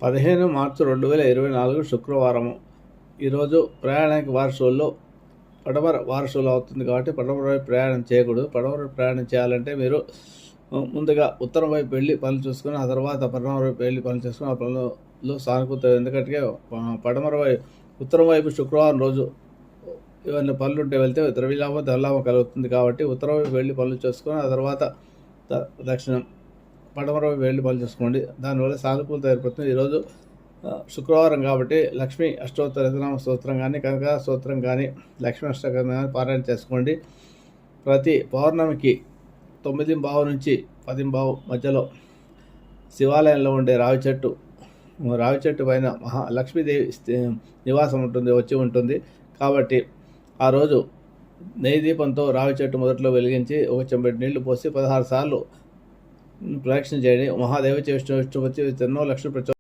15 మార్చి 2024 శుక్రవారము. ఈరోజు ప్రయాణానికి వారసుల్లో పడమర వారసులు అవుతుంది కాబట్టి పడమర వైపు ప్రయాణం చేయకూడదు. పడమర వైపు ప్రయాణం చేయాలంటే మీరు ముందుగా ఉత్తరం వైపు వెళ్ళి పనులు చూసుకొని ఆ తర్వాత పడమర వైపు వెళ్ళి పనులు చేసుకుని ఆ పనులు సానుకూల. ఎందుకంటే ఉత్తరం వైపు శుక్రవారం రోజు ఇవన్నీ పనులు ఉంటే వెళ్తే ద్రవ్యలాభం ధనలాభం కలుగుతుంది కాబట్టి ఉత్తరం వైపు వెళ్ళి పనులు చేసుకొని ఆ తర్వాత దక్షిణం పడమర వైపు వెళ్ళి పనులు చేసుకోండి. దానివల్ల సానుకూలత ఏర్పడుతుంది. ఈరోజు శుక్రవారం కాబట్టి లక్ష్మీ అష్టోత్తర రతనామ స్తోత్రం కానీ కనక స్తోత్రం కానీ లక్ష్మీ అష్టోత్తరం కానీ పారాయణ చేసుకోండి. ప్రతి పౌర్ణమికి 9:15 నుంచి 10:15 మధ్యలో శివాలయంలో ఉండే రావి చెట్టు పైన లక్ష్మీదేవి నివాసం ఉంటుంది కాబట్టి ఆ రోజు నెయ్యి దీపంతో రావి చెట్టు మొదట్లో వెలిగించి ఒక చెంబెడు నీళ్లు పోసి 16 సార్లు ప్రదక్షిణ చేయండి. మహాదేవి విష్ణుపతి ఎన్నో లక్ష్మీ